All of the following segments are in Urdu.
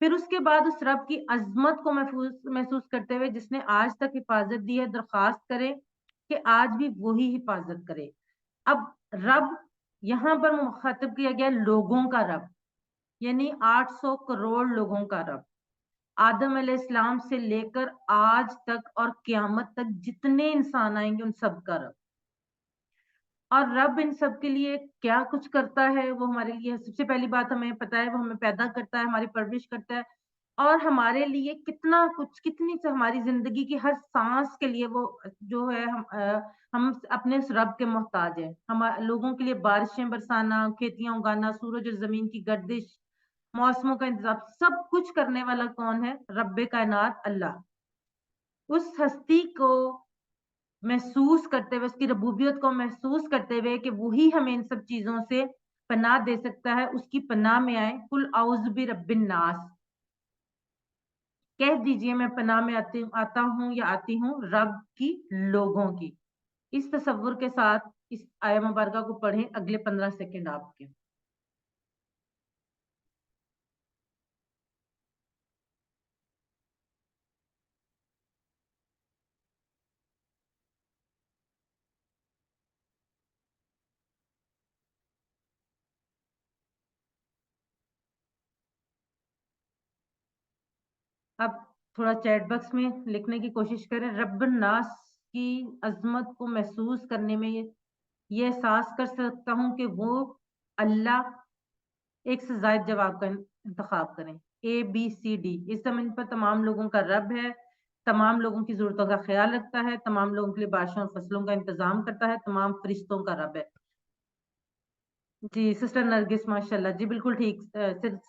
پھر اس کے بعد اس رب کی عظمت کو محسوس کرتے ہوئے جس نے آج تک حفاظت دی ہے درخواست کرے کہ آج بھی وہی حفاظت کرے۔ اب رب یہاں پر مخاطب کیا گیا لوگوں کا رب، یعنی 800 کروڑ لوگوں کا رب، آدم علیہ السلام سے لے کر آج تک اور قیامت تک جتنے انسان آئیں گے ان سب کا رب۔ اور رب ان سب کے لیے کیا کچھ کرتا ہے وہ ہمارے لیے سب سے پہلی بات ہمیں پتا ہے، وہ ہمیں پیدا کرتا ہے، ہماری پرورش کرتا ہے، اور ہمارے لیے کتنا کچھ، کتنی سے ہماری زندگی کی ہر سانس کے لیے وہ جو ہے ہم اپنے اس رب کے محتاج ہیں۔ ہم لوگوں کے لیے بارشیں برسانا، کھیتیاں اگانا، سورج اور زمین کی گردش، موسموں کا انتظام، سب کچھ کرنے والا کون ہے؟ رب کائنات اللہ۔ اس ہستی کو محسوس کرتے ہوئے، اس کی ربوبیت کو محسوس کرتے ہوئے کہ وہی ہمیں ان سب چیزوں سے پناہ دے سکتا ہے، اس کی پناہ میں آئے۔ قل اعوذ برب الناس، کہہ دیجئے میں پناہ میں آتا ہوں یا آتی ہوں رب کی لوگوں کی۔ اس تصور کے ساتھ اس آیہ مبارکہ کو پڑھیں، اگلے 15 سیکنڈ آپ کے۔ اب تھوڑا چیٹ باکس میں لکھنے کی کوشش کریں۔ رب الناس کی عظمت کو محسوس کرنے میں یہ احساس کر سکتا ہوں کہ وہ اللہ، ایک سے زائد جواب کا انتخاب کریں، اے بی سی ڈی۔ اس زمین پر تمام لوگوں کا رب ہے، تمام لوگوں کی ضرورتوں کا خیال رکھتا ہے، تمام لوگوں کے لیے بارشوں اور فصلوں کا انتظام کرتا ہے، تمام فرشتوں کا رب ہے۔ جی سسٹر نرگس ماشاءاللہ، جی بالکل ٹھیک۔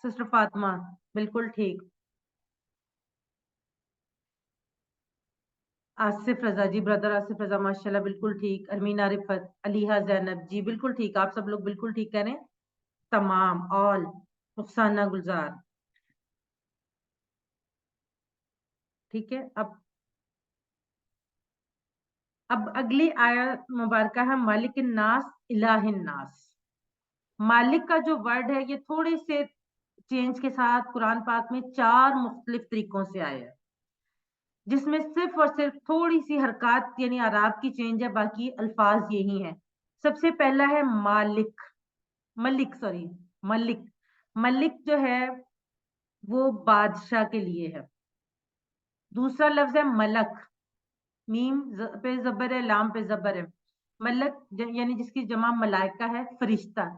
سسٹر فاطمہ بالکل ٹھیک۔ آصف رضا، جی بردر آصف رضا ماشاءاللہ بالکل ٹھیک۔ ارمین عارفت، علیحہ زینب، جی بالکل ٹھیک، آپ سب لوگ بالکل ٹھیک کہہ رہے ہیں، تمام آل۔ رخسانہ گلزار، ٹھیک ہے۔ اب اگلی آیت مبارکہ ہے مالک الناس الہ الناس۔ مالک کا جو ورڈ ہے یہ تھوڑے سے چینج کے ساتھ قرآن پاک میں 4 مختلف طریقوں سے آیا ہے، جس میں صرف اور صرف تھوڑی سی حرکات یعنی اعراب کی چینج ہے، باقی الفاظ یہی ہیں۔ سب سے پہلا ہے مالک، ملک۔ ملک جو ہے وہ بادشاہ کے لیے ہے۔ دوسرا لفظ ہے ملک، میم پہ زبر ہے، لام پہ زبر ہے۔ ملک یعنی جس کی جمع ملائکہ ہے، فرشتہ۔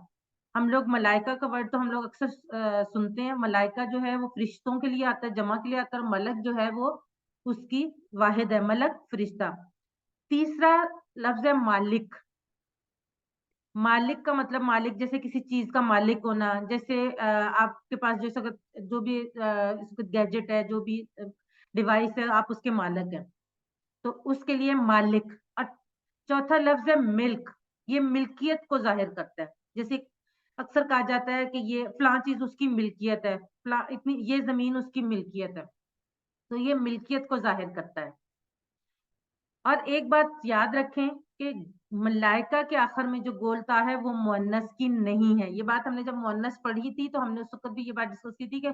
ہم لوگ ملائکہ کا ورڈ تو ہم لوگ اکثر سنتے ہیں، ملائکہ جو ہے وہ فرشتوں کے لیے آتا ہے، جمع کے لیے آتا ہے، اور ملک جو ہے وہ اس کی واحد ہے، ملک فرشتہ۔ تیسرا لفظ ہے مالک۔ مالک کا مطلب مالک جیسے کسی چیز کا مالک ہونا، جیسے آپ کے پاس جو بھی گیجٹ ہے، جو بھی ڈیوائس ہے، آپ اس کے مالک ہیں، تو اس کے لیے مالک۔ اور چوتھا لفظ ہے ملک، یہ ملکیت کو ظاہر کرتا ہے، جیسے اکثر کہا جاتا ہے کہ یہ فلاں چیز اس کی ملکیت ہے، یہ زمین اس کی ملکیت ہے، تو یہ ملکیت کو ظاہر کرتا ہے۔ اور ایک بات یاد رکھیں کہ ملائکہ کے آخر میں جو گولتا ہے وہ مؤنث کی نہیں ہے۔ یہ بات ہم نے جب مؤنث پڑھی تھی تو ہم نے اس وقت بھی یہ بات ڈسکس کی تھی کہ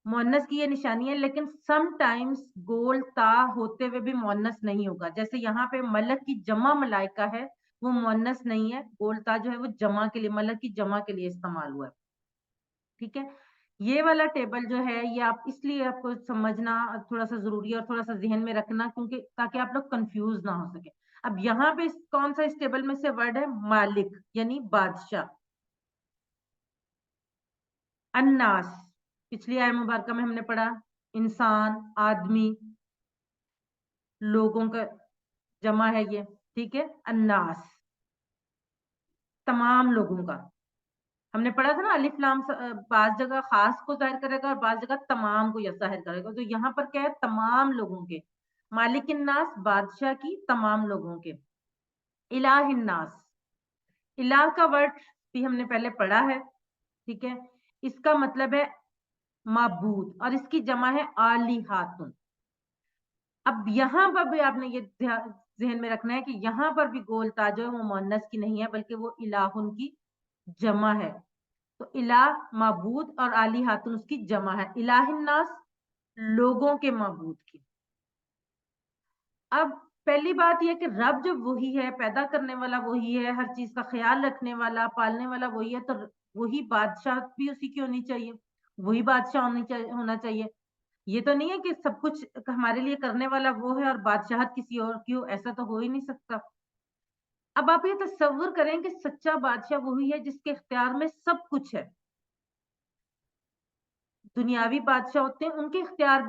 مؤنث کی یہ نشانی ہے، لیکن سم ٹائمز گول تا ہوتے ہوئے بھی مؤنث نہیں ہوگا۔ جیسے یہاں پہ ملک کی جمع ملائکہ ہے، وہ مؤنث نہیں ہے، گول تا جو ہے وہ جمع کے لیے، ملک کی جمع کے لیے استعمال ہوا ہے، ٹھیک ہے۔ یہ والا ٹیبل جو ہے یہ آپ اس لیے آپ کو سمجھنا تھوڑا سا ضروری ہے اور تھوڑا سا ذہن میں رکھنا، کیونکہ تاکہ آپ لوگ کنفیوز نہ ہو سکے۔ اب یہاں پہ کون سا اس ٹیبل میں سے ورڈ ہے؟ مالک یعنی بادشاہ۔ الناس پچھلی آیہ مبارکہ میں ہم نے پڑھا انسان، آدمی، لوگوں کا جمع ہے یہ، ٹھیک ہے۔ الناس تمام لوگوں کا، ہم نے پڑھا تھا نا الف لام بعض جگہ خاص کو ظاہر کرے گا اور بعض جگہ تمام کو ظاہر کرے گا، تو یہاں پر کیا ہے؟ تمام لوگوں کے۔ مالک الناس بادشاہ کی، تمام لوگوں کے۔ الہ الناس، الہ کا ورڈ بھی ہم نے پہلے پڑھا ہے، ٹھیک ہے۔ اس کا مطلب ہے معبود، اور اس کی جمع ہے آلہۃ۔ اب یہاں پر بھی آپ نے یہ ذہن میں رکھنا ہے کہ یہاں پر بھی گول تا جو ہے وہ مؤنث کی نہیں ہے، بلکہ وہ الہن کی جمع ہے۔ تو الہ معبود اور آلیہاتن اس کی جمع ہے، الہ الناس لوگوں کے معبود کی۔ اب پہلی بات یہ کہ رب جب وہی ہے، پیدا کرنے والا وہی ہے، ہر چیز کا خیال رکھنے والا، پالنے والا وہی ہے، تو وہی بادشاہ بھی اسی کی ہونی چاہیے، وہی بادشاہ ہونا چاہیے۔ یہ تو نہیں ہے کہ سب کچھ ہمارے لیے کرنے والا وہ ہے اور بادشاہت کسی اور کی ہو، ایسا تو ہو ہی نہیں سکتا۔ اب آپ یہ تصور کریں کہ سچا بادشاہ وہی ہے جس کے اختیار میں سب کچھ ہے۔ دنیاوی بادشاہ ہوتے ہیں، ان کے اختیار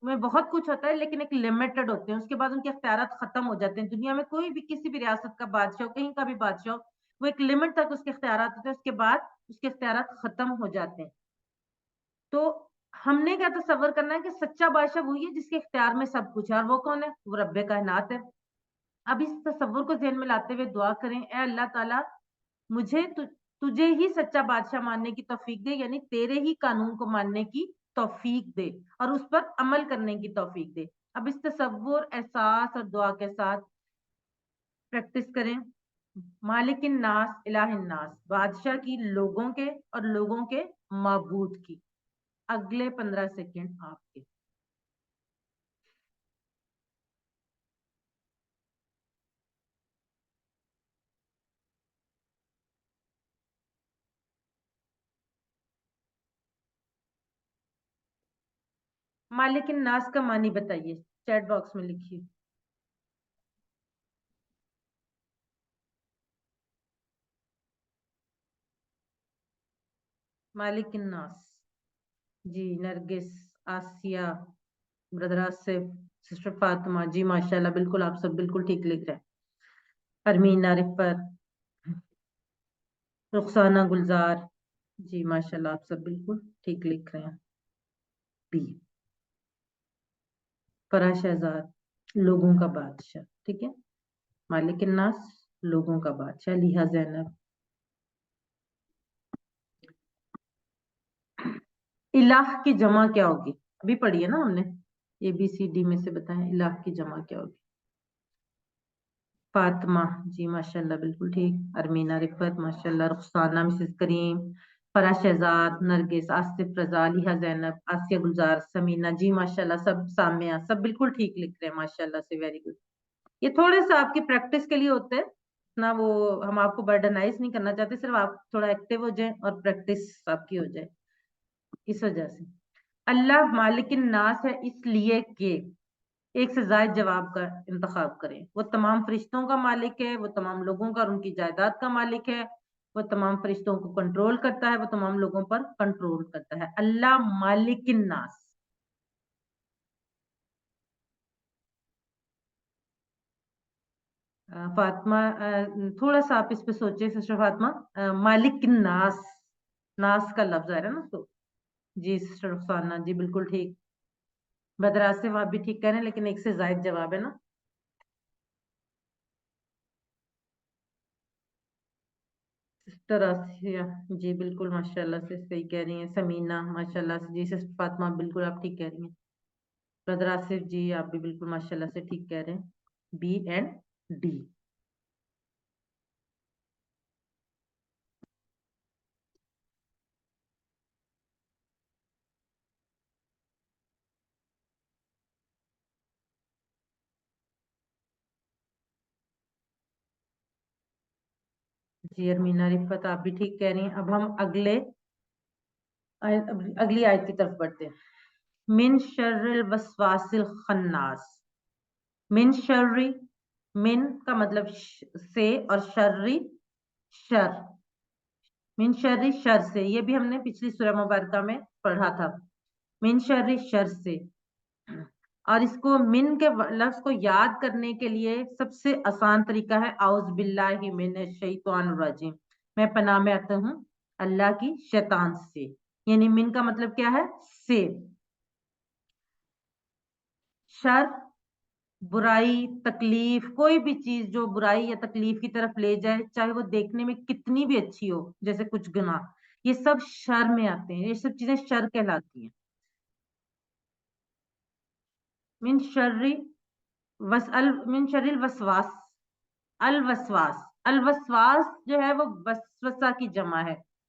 میں بہت کچھ ہوتا ہے لیکن ایک لمیٹڈ ہوتے ہیں، اس کے بعد ان کے اختیارات ختم ہو جاتے ہیں۔ دنیا میں کوئی بھی کسی بھی ریاست کا بادشاہ ہو، کہیں کا بھی بادشاہ ہو، وہ ایک لمٹ تک اس کے اختیارات ہوتے ہیں، اس کے بعد اس کے اختیارات ختم ہو جاتے ہیں۔ تو ہم نے کیا تصور کرنا ہے کہ سچا بادشاہ وہی ہے جس کے اختیار میں سب کچھ ہے، اور وہ کون ہے؟ وہ رب کائنات ہے۔ اب اس تصور کو ذہن میں لاتے ہوئے دعا کریں، اے اللہ تعالیٰ مجھے تجھے ہی سچا بادشاہ ماننے کی توفیق دے، یعنی تیرے ہی قانون کو ماننے کی توفیق دے اور اس پر عمل کرنے کی توفیق دے۔ اب اس تصور، احساس اور دعا کے ساتھ پریکٹس کریں۔ مالک الناس الہ الناس، بادشاہ کی لوگوں کے اور لوگوں کے معبود کی۔ اگلے 15 سیکنڈ آپ کے۔ مالک الناس کا معنی بتائیے، چیٹ باکس میں لکھیے۔ مالک الناس، جی نرگس، آسیہ، بردر آصف، سسٹر فاطمہ، جی ماشاءاللہ بالکل آپ سب بالکل ٹھیک لکھ رہے ہیں۔ ارمین عارفت، رخسانہ گلزار، جی ماشاءاللہ آپ سب بالکل ٹھیک لکھ رہے ہیں۔ بی فرا شہزاد، لوگوں کا بادشاہ، ٹھیک ہے۔ مالک الناس، لوگوں کا بادشاہ۔ لیہا زینب، الہ کی جمع کیا ہوگی؟ ابھی پڑھی ہے نا ہم نے، اے بی سی ڈی میں سے بتائیں الہ کی جمع کیا ہوگی؟ فاطمہ، جی ماشاءاللہ بالکل ٹھیک۔ ارمین عارفت ماشاءاللہ، رخسانہ، مسز کریم، فرا شہزاد، نرگس، آصف رضا، لیہا زینب، آسیہ گلزار، سمینہ، جی ماشاءاللہ سب، سامیہ، سب بالکل ٹھیک لکھ رہے ہیں ماشاءاللہ سے، ویری گڈ۔ یہ تھوڑے سا آپ کی پریکٹس کے لیے ہوتے ہیں نا، وہ ہم آپ کو برڈنائز نہیں کرنا چاہتے، صرف آپ تھوڑا ایکٹیو ہو جائیں اور پریکٹس آپ کی ہو جائے، اس وجہ سے۔ اللہ مالک الناس ہے اس لیے کہ ایک سے زائد جواب کا انتخاب کریں۔ وہ تمام فرشتوں کا مالک ہے، وہ تمام لوگوں کا اور ان کی جائیداد کا مالک ہے، وہ تمام فرشتوں کو کنٹرول کرتا ہے، وہ تمام لوگوں پر کنٹرول کرتا ہے۔ اللہ مالک الناس۔ فاطمہ تھوڑا سا آپ اس پہ سوچیں سسٹر فاطمہ، مالک الناس، ناس کا لفظ آ رہا ہے نا تو، جی سسٹر رخسانہ، جی بالکل ٹھیک۔ بدر آصف آپ بھی ٹھیک کہہ رہے ہیں لیکن ایک سے زائد جواب ہے نا۔ سسٹر آسیہ، جی بالکل ماشاءاللہ سے صحیح کہہ رہی ہیں۔ سمینہ ماشاءاللہ سے، جی سسٹر فاطمہ بالکل آپ ٹھیک کہہ رہی ہیں۔ برادر آصف جی آپ بھی بالکل ماشاءاللہ سے ٹھیک کہہ رہے ہیں، بی اینڈ ڈی۔ جی ارمینا رفت آپ بھی ٹھیک کہہ رہی ہیں۔ اب ہم اگلی آیت کی طرف بڑھتے ہیں۔ من شر الوسواس الخناس۔ من شرری، من کا مطلب سے اور شرری شر، من شرری شر سے، یہ بھی ہم نے پچھلی سورہ مبارکہ میں پڑھا تھا، من شرری شر سے۔ اور اس کو من کے لفظ کو یاد کرنے کے لیے سب سے آسان طریقہ ہے اعوذ باللہ من الشیطان الرجیم، میں پناہ میں آتا ہوں اللہ کی شیطان سے، یعنی من کا مطلب کیا ہے؟ سے۔ شر، برائی، تکلیف، کوئی بھی چیز جو برائی یا تکلیف کی طرف لے جائے، چاہے وہ دیکھنے میں کتنی بھی اچھی ہو، جیسے کچھ گناہ، یہ سب شر میں آتے ہیں، یہ سب چیزیں شر کہلاتی ہیں۔ من شر من شر الوسواس، الوسواس، الوسواس جو ہے وہ وسوسہ کی جمع ہے،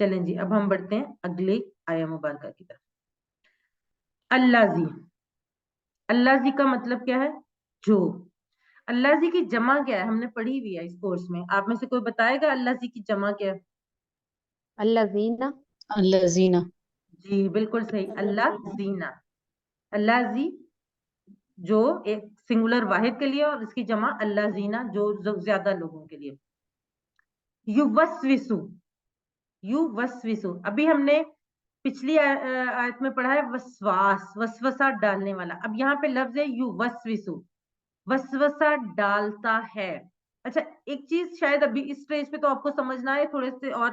چلیں جی اب ہم بڑھتے ہیں اگلے آیا مبارکہ کی طرف. اللذی، اللذی کا مطلب کیا ہے؟ جو. اللذی کی جمع کیا ہے؟ ہم نے پڑھی ہوئی ہے اس کورس میں. آپ میں سے کوئی بتائے گا اللذی کی جمع کیا ہے؟ الذین. الذین. جی بالکل صحیح، اللہ زینا. اللہ زی جو ایک سنگولر واحد کے لیے، اور اس کی جمع اللہ زینا جو زیادہ لوگوں کے لیے. یوسوسو، یوسوسو ابھی ہم نے پچھلی آیت میں پڑھا ہے وسواس، وسوسہ ڈالنے والا. اب یہاں پہ لفظ ہے یوسوسو، وسوسہ ڈالتا ہے. اچھا ایک چیز شاید ابھی اس سٹیج پہ تو آپ کو سمجھنا ہے، تھوڑے سے اور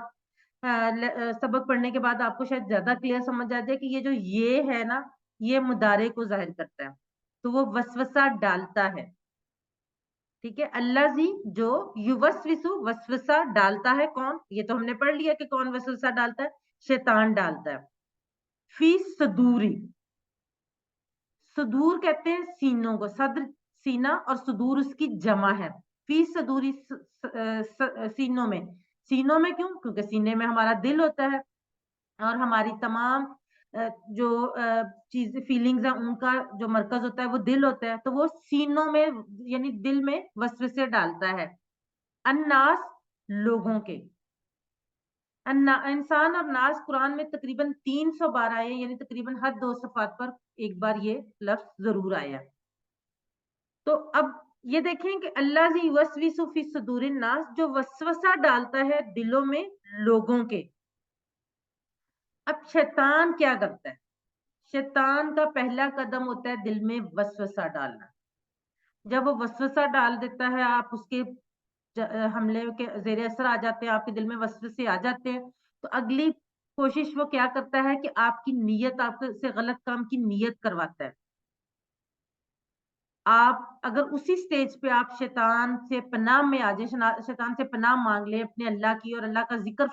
سبق پڑھنے کے بعد آپ کو شاید زیادہ کلیئر سمجھ آ جائے کہ یہ جو یہ ہے نا، یہ مضارع کو ظاہر کرتا ہے، تو وہ وسوسہ ڈالتا ہے. ٹھیک ہے، اللہ زی جو یوسوسو وسوسہ ڈالتا ہے. کون؟ یہ تو ہم نے پڑھ لیا کہ کون وسوسہ ڈالتا ہے، شیطان ڈالتا ہے. فی صدوری، صدور کہتے ہیں سینوں کو، صدر سینہ اور صدور اس کی جمع ہے. فی صدوری سینوں میں. سینوں میں کیوں؟ کیونکہ سینے میں ہمارا دل ہوتا ہے، اور ہماری تمام جو چیزیں فیلنگز ہیں ان کا جو مرکز ہوتا ہے وہ دل ہوتا ہے. تو وہ سینوں میں یعنی دل میں وسوسے ڈالتا ہے. الناس لوگوں کے. انسان اور ناس قرآن میں تقریباً 300 بار آئے، یعنی تقریباً ہر 2 صفحات پر ایک بار یہ لفظ ضرور آیا. تو اب یہ دیکھیں کہ اللہ زی یوسوس فی صدور الناس، جو وسوسہ ڈالتا ہے دلوں میں لوگوں کے. اب شیطان کیا کرتا ہے؟ شیطان کا پہلا قدم ہوتا ہے دل میں وسوسہ ڈالنا. جب وہ وسوسہ ڈال دیتا ہے، آپ اس کے حملے کے زیر اثر آ جاتے ہیں، آپ کے دل میں وسوسے آ جاتے ہیں، تو اگلی کوشش وہ کیا کرتا ہے کہ آپ کی نیت، آپ سے غلط کام کی نیت کرواتا ہے. آپ اگر اسی سٹیج پہ آپ شیطان سے پناہ میں آ جائیں، شیطان سے پناہ مانگ لیں اپنے اللہ کی، اور اللہ کا ذکر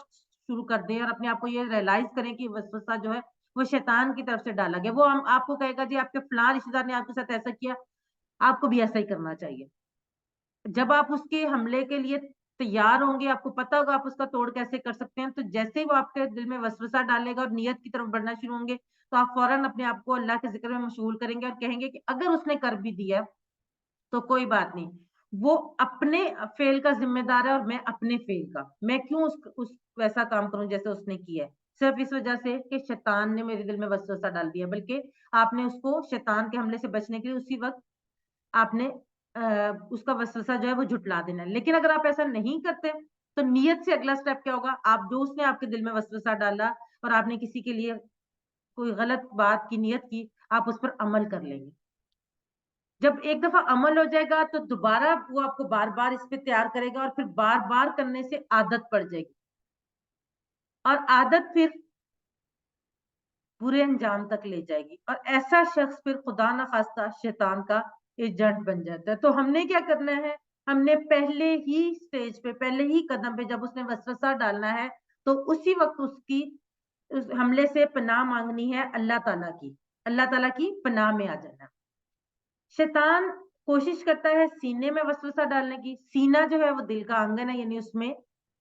شروع کر دیں، اور اپنے آپ کو یہ ریئلائز کریں کہ وسوسہ جو ہے وہ شیطان کی طرف سے ڈالا گیا. وہ آپ کو کہے گا جی آپ کے فلاں رشتے دار نے آپ کے ساتھ ایسا کیا، آپ کو بھی ایسا ہی کرنا چاہیے. جب آپ اس کے حملے کے لیے تیار ہوں گے، آپ کو پتا ہوگا آپ اس کا توڑ کیسے کر سکتے ہیں، تو جیسے ہی وہ آپ کے دل میں وسوسہ ڈالے گا اور نیت کی طرف بڑھنا شروع ہوں گے، تو آپ فوراً اپنے آپ کو اللہ کے ذکر میں مشغول کریں گے، اور کہیں گے کہ اگر اس نے کر بھی دیا تو کوئی بات نہیں، وہ اپنے فیل کا ذمہ دار ہے اور میں اپنے فیل کا. میں کیوں اس ویسا کام کروں جیسے اس نے کیا ہے، صرف اس وجہ سے کہ شیطان نے میرے دل میں وسوسہ ڈال دیا. بلکہ آپ نے اس کو شیطان کے حملے سے بچنے کے لیے اسی وقت آپ نے اس کا وسوسہ جو ہے وہ جھٹلا دینا ہے. لیکن اگر آپ ایسا نہیں کرتے تو نیت سے اگلا سٹیپ کیا ہوگا؟ آپ جو اس نے آپ کے دل میں وسوسہ ڈالا اور آپ نے کسی کے لیے کوئی غلط بات کی نیت کی، آپ اس پر عمل کر لیں گے. جب ایک دفعہ عمل ہو جائے گا تو دوبارہ وہ آپ کو بار بار اس پہ تیار کرے گا، اور پھر بار بار کرنے سے عادت پڑ جائے گی، اور عادت پھر برے انجام تک لے جائے گی، اور ایسا شخص پھر خدا نہ خواستہ شیطان کا ایجنٹ بن جاتا ہے. تو ہم نے کیا کرنا ہے؟ ہم نے پہلے ہی سٹیج پہ، پہلے ہی قدم پہ جب اس نے وسوسہ ڈالنا ہے، تو اسی وقت اس کی اس حملے سے پناہ مانگنی ہے اللہ تعالیٰ کی، اللہ تعالیٰ کی پناہ میں آ جانا. شیطان کوشش کرتا ہے سینے میں وسوسہ ڈالنے کی. سینہ جو ہے وہ دل کا آنگن ہے، یعنی اس میں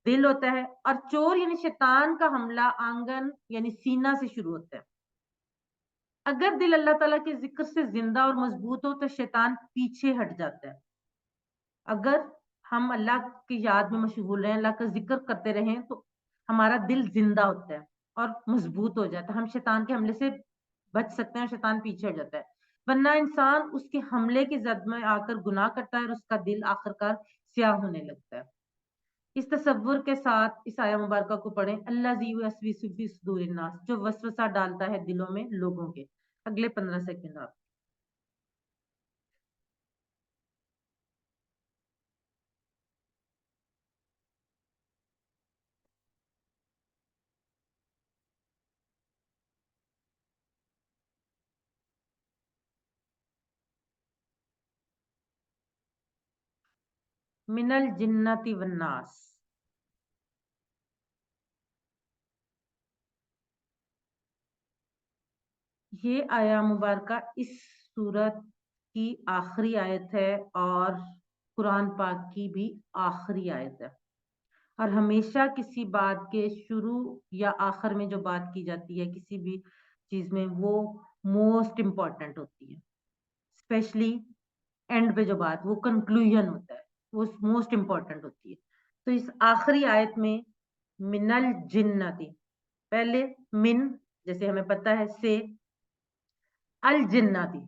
دل ہوتا ہے، اور چور یعنی شیطان کا حملہ آنگن یعنی سینہ سے شروع ہوتا ہے. اگر دل اللہ تعالیٰ کے ذکر سے زندہ اور مضبوط ہو تو شیطان پیچھے ہٹ جاتا ہے. اگر ہم اللہ کی یاد میں مشغول رہیں، اللہ کا ذکر کرتے رہیں، تو ہمارا دل زندہ ہوتا ہے اور مضبوط ہو جاتا ہے. ہم شیطان کے حملے سے بچ سکتے ہیں اور شیطان پیچھے ہٹ جاتا ہے. ورنہ انسان اس کے حملے کی زد میں آ کر گناہ کرتا ہے، اور اس کا دل آخرکار سیاہ ہونے لگتا ہے. اس تصور کے ساتھ اس آیہ مبارکہ کو پڑھیں، اللہ زی یوسوس فی صدور الناس، جو وسوسہ ڈالتا ہے دلوں میں لوگوں کے. اگلے 15 سیکنڈ آپ. من الجنت والناس. یہ آیہ مبارکہ اس سورت کی آخری آیت ہے، اور قرآن پاک کی بھی آخری آیت ہے. اور ہمیشہ کسی بات کے شروع یا آخر میں جو بات کی جاتی ہے کسی بھی چیز میں وہ موسٹ امپورٹنٹ ہوتی ہے، اسپیشلی اینڈ پہ جو بات وہ کنکلوژن ہوتا ہے وہ موسٹ امپورٹنٹ ہوتی ہے. تو اس آخری آیت میں من الجنتی، پہلے من جیسے ہمیں پتا ہے سے، الجنتی،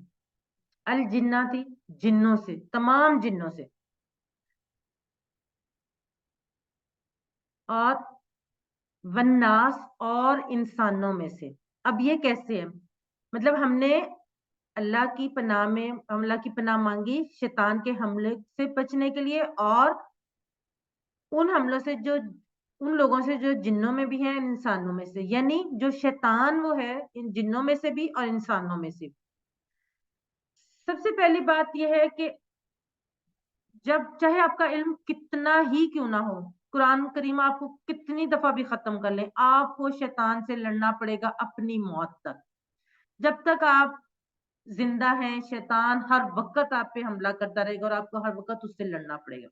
الجنتی جنوں سے، تمام جنوں سے، اور والناس اور انسانوں میں سے. اب یہ کیسے ہے؟ مطلب ہم نے اللہ کی پناہ میں اللہ کی پناہ مانگی شیطان کے حملے سے بچنے کے لیے، اور ان حملوں سے جو ان لوگوں سے جو جنوں میں بھی ہیں انسانوں میں سے، یعنی جو شیطان وہ ہے ان جنوں میں سے بھی اور انسانوں میں سے. سب سے پہلی بات یہ ہے کہ جب چاہے آپ کا علم کتنا ہی کیوں نہ ہو، قرآن کریم آپ کو کتنی دفعہ بھی ختم کر لیں، آپ کو شیطان سے لڑنا پڑے گا اپنی موت تک. جب تک آپ زندہ ہیں شیطان ہر وقت آپ پہ حملہ کرتا رہے گا اور آپ کو ہر وقت اس سے لڑنا پڑے گا.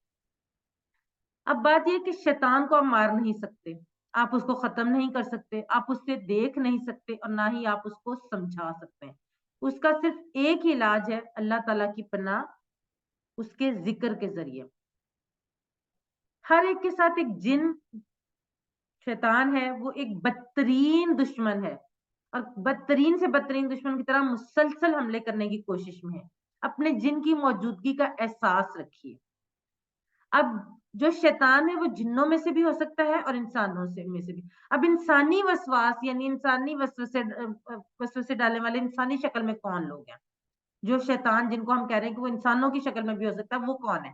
اب بات یہ کہ شیطان کو آپ مار نہیں سکتے، آپ اس کو ختم نہیں کر سکتے، آپ اس سے دیکھ نہیں سکتے، اور نہ ہی آپ اس کو سمجھا سکتے ہیں. اس کا صرف ایک ہی علاج ہے اللہ تعالیٰ کی پناہ اس کے ذکر کے ذریعے. ہر ایک کے ساتھ ایک جن شیطان ہے وہ ایک بدترین دشمن ہے، اور بدترین سے بدترین دشمن کی طرح مسلسل حملے کرنے کی کوشش میں ہے. اپنے جن کی موجودگی کا احساس رکھیے. اب جو شیطان ہے وہ جنوں میں سے بھی ہو سکتا ہے اور انسانوں میں سے بھی. اب انسانی وسواس یعنی انسانی وسوسے ڈالنے والے انسانی شکل میں کون لوگ ہیں؟ جو شیطان جن کو ہم کہہ رہے ہیں کہ وہ انسانوں کی شکل میں بھی ہو سکتا ہے، وہ کون ہے؟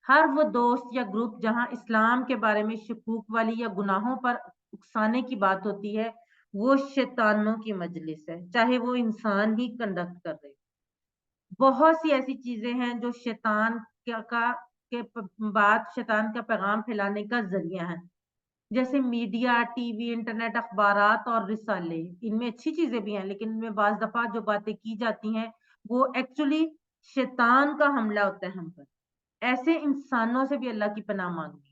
ہر وہ دوست یا گروپ جہاں اسلام کے بارے میں شکوک والی یا گناہوں پر اکسانے کی بات ہوتی ہے وہ شیطانوں کی مجلس ہے، چاہے وہ انسان ہی کنڈکٹ کر رہے. بہت سی ایسی چیزیں ہیں جو شیطان شیطان کا پیغام پھیلانے کا ذریعہ ہے، جیسے میڈیا، ٹی وی، انٹرنیٹ، اخبارات اور رسالے. ان میں اچھی چیزیں بھی ہیں لیکن ان میں بعض دفعہ جو باتیں کی جاتی ہیں وہ ایکچولی شیطان کا حملہ ہوتا ہے ہم پر. ایسے انسانوں سے بھی اللہ کی پناہ مانگی.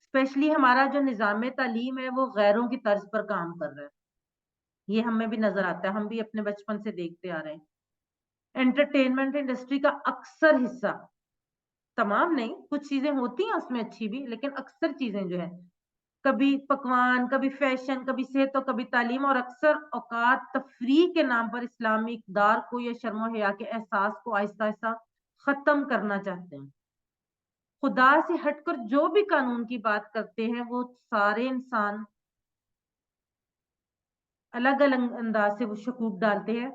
اسپیشلی ہمارا جو نظام تعلیم ہے وہ غیروں کی طرز پر کام کر رہا ہے، یہ ہمیں بھی نظر آتا ہے، ہم بھی اپنے بچپن سے دیکھتے آ رہے ہیں. انٹرٹینمنٹ انڈسٹری کا اکثر حصہ، تمام نہیں کچھ چیزیں ہوتی ہیں اس میں اچھی بھی، لیکن اکثر چیزیں جو ہے کبھی پکوان، کبھی فیشن، کبھی صحت و کبھی تعلیم، اور اکثر اوقات تفریح کے نام پر اسلامی اقدار کو یا شرم و حیا کے احساس کو آہستہ آہستہ ختم کرنا چاہتے ہیں. خدا سے ہٹ کر جو بھی قانون کی بات کرتے ہیں وہ سارے انسان الگ الگ انداز سے وہ شکوک ڈالتے ہیں.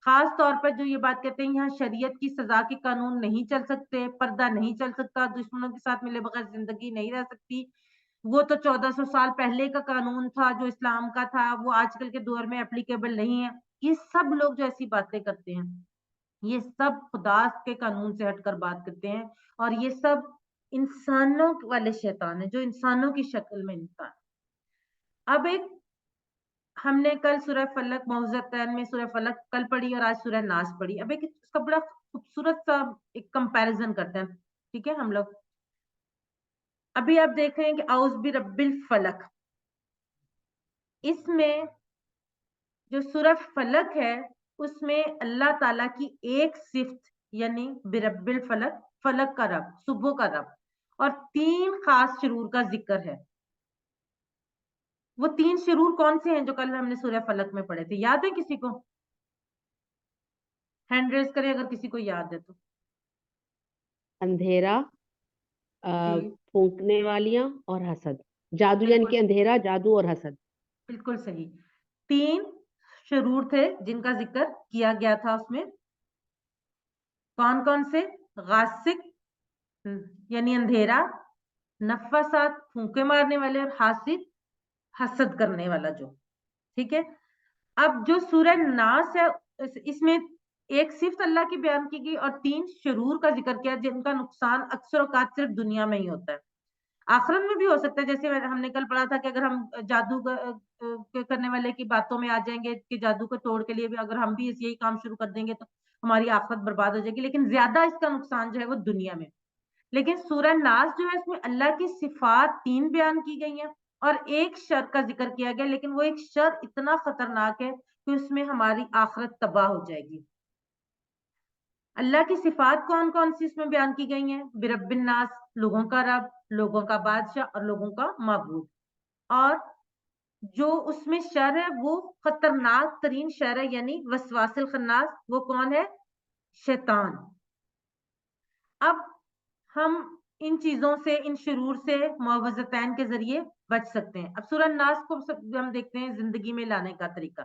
خاص طور پر جو یہ بات کہتے ہیں یہاں شریعت کی سزا کے قانون نہیں چل سکتے، پردہ نہیں چل سکتا، دشمنوں کے ساتھ ملے بغیر زندگی نہیں رہ سکتی، وہ تو 1400 سال پہلے کا قانون تھا جو اسلام کا تھا، وہ آج کل کے دور میں اپلیکیبل نہیں ہے. یہ سب لوگ جو ایسی باتیں کرتے ہیں یہ سب خدا کے قانون سے ہٹ کر بات کرتے ہیں، اور یہ سب انسانوں والے شیطان ہیں جو انسانوں کی شکل میں انسان. اب ایک ہم نے کل سورہ فلق معوذتین میں سورہ فلق کل پڑھی اور آج سورہ ناس پڑھی. اب ایک اس کا بڑا خوبصورت سا ایک کمپیریزن کرتے ہیں، ٹھیک ہے ہم لوگ. ابھی آپ دیکھ رہے ہیں کہ اعوذ برب الفلق، اس میں جو سورہ فلق ہے اس میں اللہ تعالیٰ کی ایک صفت یعنی برب الفلق، فلق کا رب، صبح کا رب، اور 3 خاص شرور کا ذکر ہے. وہ 3 شرور کون سے ہیں جو کل ہم نے سورہ فلق میں پڑھے تھے؟ یاد ہے کسی کو؟ ہینڈ ریز کریں اگر کسی کو یاد ہے تو. اندھیرا، جی پھونکنے والیاں اور حسد. جادو یعنی کہ اندھیرا، جادو اور حسد. بالکل صحیح. 3 شرور تھے جن کا ذکر کیا گیا تھا اس میں. کون کون سے؟ غاسق یعنی اندھیرا، نفاسات پھونکے مارنے والے، اور حاسد حسد کرنے والا جو. ٹھیک ہے. اب جو سورہ ناس ہے اس میں ایک صفت اللہ کی بیان کی گئی اور 3 شرور کا ذکر کیا جن کا نقصان اکثر اوقات صرف دنیا میں ہی ہوتا ہے، آخرت میں بھی ہو سکتا ہے. جیسے ہم نے کل پڑھا تھا کہ اگر ہم جادو کرنے والے کی باتوں میں آ جائیں گے کہ جادو کو توڑ کے لیے بھی اگر ہم بھی یہی کام شروع کر دیں گے تو ہماری آخرت برباد ہو جائے گی، لیکن زیادہ اس کا نقصان جو ہے وہ دنیا میں. لیکن سورہ ناس جو ہے اس میں اللہ کی صفات 3 بیان کی گئی ہیں اور ایک شر کا ذکر کیا گیا، لیکن وہ ایک شر اتنا خطرناک ہے کہ اس میں ہماری آخرت تباہ ہو جائے گی۔ اللہ کی صفات کون کون سی اس میں بیان کی گئی ہیں؟ برب الناس، لوگوں کا رب، لوگوں کا بادشاہ اور لوگوں کا معبود۔ اور جو اس میں شر ہے وہ خطرناک ترین شر ہے، یعنی وسواس الخناس، وہ کون ہے؟ شیطان۔ اب ہم ان چیزوں سے، ان شرور سے معوذتین کے ذریعے بچ سکتے ہیں۔ اب سورہ ناس کو ہم دیکھتے ہیں زندگی میں لانے کا طریقہ،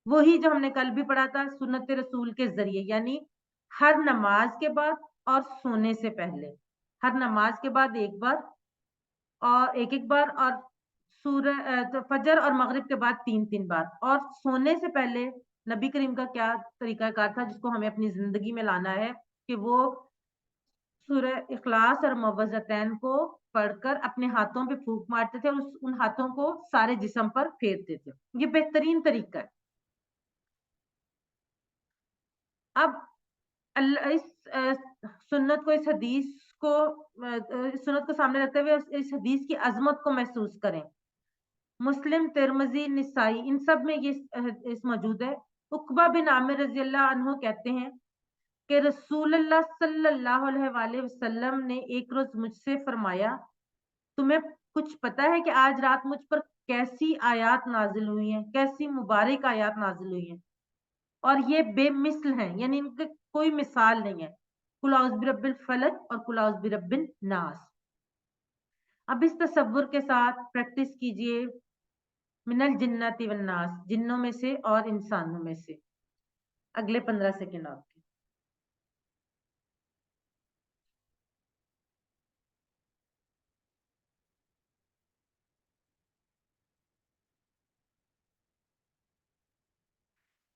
وہی جو ہم نے کل بھی پڑھا تھا، سنت رسول کے ذریعے، یعنی ہر نماز کے بعد اور سونے سے پہلے، ہر نماز کے بعد ایک بار اور ایک بار، اور سورہ فجر اور مغرب کے بعد 3 بار، اور سونے سے پہلے نبی کریم کا کیا طریقہ کار تھا جس کو ہمیں اپنی زندگی میں لانا ہے کہ وہ سورہ اخلاص اور معوذتین کو پڑھ کر اپنے ہاتھوں پہ پھونک مارتے تھے اور ان ہاتھوں کو سارے جسم پر پھیرتے تھے۔ یہ بہترین طریقہ ہے۔ اب اللہ اس سنت کو، اس حدیث کو، اس سنت کو سامنے رکھتے ہوئے اس حدیث کی عظمت کو محسوس کریں۔ مسلم، ترمذی، نسائی، ان سب میں یہ اس موجود ہے۔ عقبہ بن عامر رضی اللہ عنہ کہتے ہیں کہ رسول اللہ صلی اللہ علیہ وآلہ وسلم نے ایک روز مجھ سے فرمایا، تمہیں کچھ پتا ہے کہ آج رات مجھ پر کیسی آیات نازل ہوئی ہیں، کیسی مبارک آیات نازل ہوئی ہیں، اور یہ بے مثل ہیں، یعنی ان کے کوئی مثال نہیں ہے۔ قل اعوذ برب الفلق اور قل اعوذ برب الناس۔ اب اس تصور کے ساتھ پریکٹس کیجئے من الجنات والناس، جنوں میں سے اور انسانوں میں سے۔ اگلے 15 سیکنڈ آپ کے۔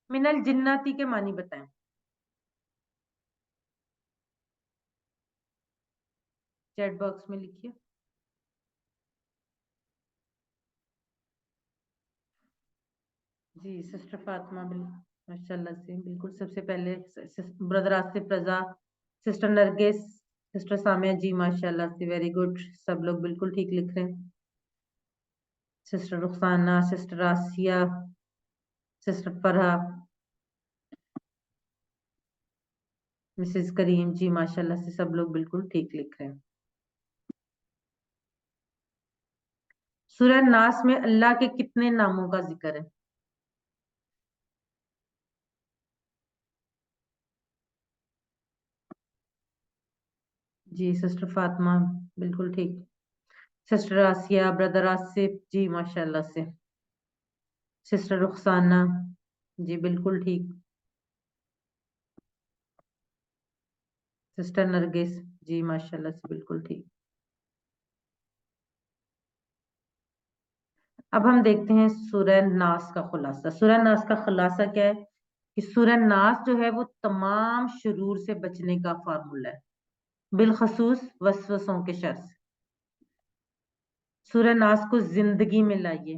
من الجناتی کے معنی بتائیں۔ چیٹ باکس میں لکھیے۔ جی سسٹر فاطمہ، ماشاء اللہ سے بالکل سب سے پہلے بردر آصف رضا، سسٹر نرگس، سسٹر سامیہ، جی ماشاء اللہ سے ویری گڈ، سب لوگ بالکل ٹھیک لکھ رہے ہیں۔ Sister Rukhsana, sister Asiya, sister Farha, Mrs Karim, جی ماشاء اللہ سے سب لوگ بالکل ٹھیک لکھ رہے ہیں۔ سورہ ناس میں اللہ کے کتنے ناموں کا ذکر ہے؟ جی سسٹر فاطمہ بالکل ٹھیک، سسٹر آسیہ، بردر آصف، جی ماشاء اللہ سے، سسٹر رخسانہ، جی بالکل ٹھیک، سسٹر نرگس، جی ماشاء اللہ سے بالکل ٹھیک۔ اب ہم دیکھتے ہیں سورہ ناس کا خلاصہ۔ سورہ ناس کا خلاصہ کیا ہے کہ سورہ ناس جو ہے وہ تمام شرور سے بچنے کا فارمولہ ہے، بالخصوص وسوسوں کے شر سے۔ سورہ ناس کو زندگی میں لائیے،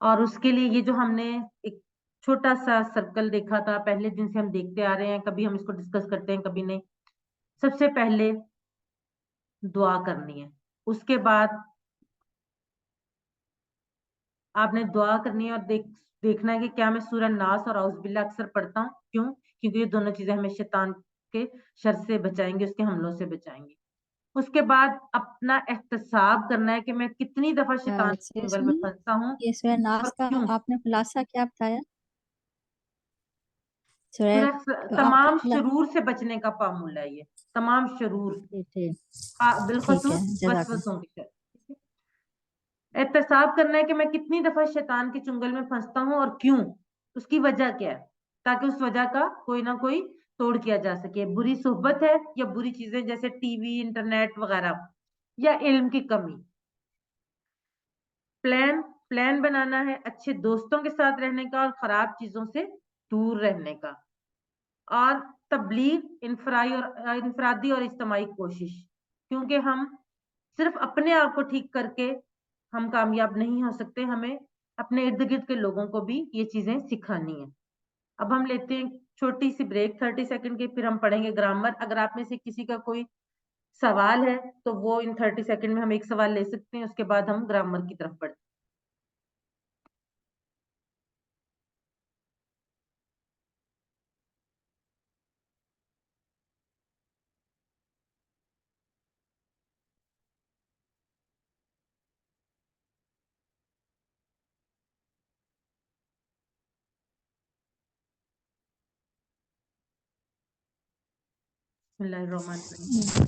اور اس کے لیے یہ جو ہم نے ایک چھوٹا سا سرکل دیکھا تھا، پہلے دن سے ہم دیکھتے آ رہے ہیں، کبھی ہم اس کو ڈسکس کرتے ہیں کبھی نہیں۔ سب سے پہلے دعا کرنی ہے، اس کے بعد آپ نے دعا کرنی ہے اور دیکھنا ہے کہ کیا میں سورہ ناس اور اعوذ باللہ اکثر پڑھتا ہوں۔ کیوں؟ کیونکہ یہ دونوں چیزیں ہمیں شیطان کے شر سے بچائیں گے، اس کے حملوں سے بچائیں گے۔ اس کے بعد اپنا احتساب کرنا ہے کہ میں کتنی دفعہ شیطان کے چنگل میں پھنستا ہوں یہ سورہ اور ناس کا کیوں۔ آپ نے خلاصہ کیا بتایا؟ تمام شرور سے بچنے کا فارمولہ ہے یہ، تمام شرور، بالخصوص وسوسوں کے شر۔ احتساب کرنا ہے کہ میں کتنی دفعہ شیطان کے چنگل میں پھنستا ہوں اور کیوں، اس کی وجہ کیا ہے، تاکہ اس وجہ کا کوئی نہ کوئی توڑ کیا جا سکے۔ بری صحبت ہے یا بری چیزیں جیسے ٹی وی، انٹرنیٹ وغیرہ، یا علم کی کمی۔ پلان بنانا ہے اچھے دوستوں کے ساتھ رہنے کا اور خراب چیزوں سے دور رہنے کا، اور تبلیغ انفرادی اور اجتماعی کوشش، کیونکہ ہم صرف اپنے آپ کو ٹھیک کر کے ہم کامیاب نہیں ہو سکتے، ہمیں اپنے ارد گرد کے لوگوں کو بھی یہ چیزیں سکھانی ہیں۔ اب ہم لیتے ہیں چھوٹی سی بریک 30 سیکنڈ کی، پھر ہم پڑھیں گے گرامر۔ اگر آپ میں سے کسی کا کوئی سوال ہے تو وہ ان 30 سیکنڈ میں ہم ایک سوال لے سکتے ہیں، اس کے بعد ہم گرامر کی طرف بڑھتے ہیں۔ بسم اللہ الرحمن الرحیم۔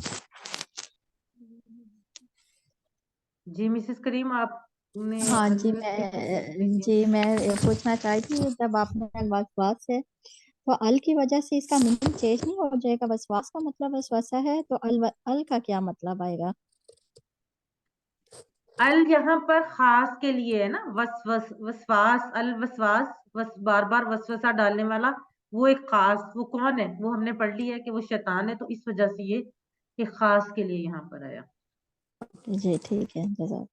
جی مسز کریم آپ نے ہاں جی میں پوچھنا چاہتی تھی، جب آپ نے وسواس ہے تو ال کی وجہ سے اس کا میننگ چینج نہیں ہو جائے گا؟ وسواس کا مطلب وسوسہ ہے تو ال کا کیا مطلب آئے گا؟ ال یہاں پر خاص کے لیے ہے نا، وسواس الوسواس، بار بار وسوسہ ڈالنے والا، وہ ایک خاص، وہ کون ہے؟ وہ ہم نے پڑھ لی ہے کہ وہ شیطان ہے، تو اس وجہ سے یہ کہ خاص کے لیے یہاں پر آیا۔ جی ٹھیک ہے، جزاک۔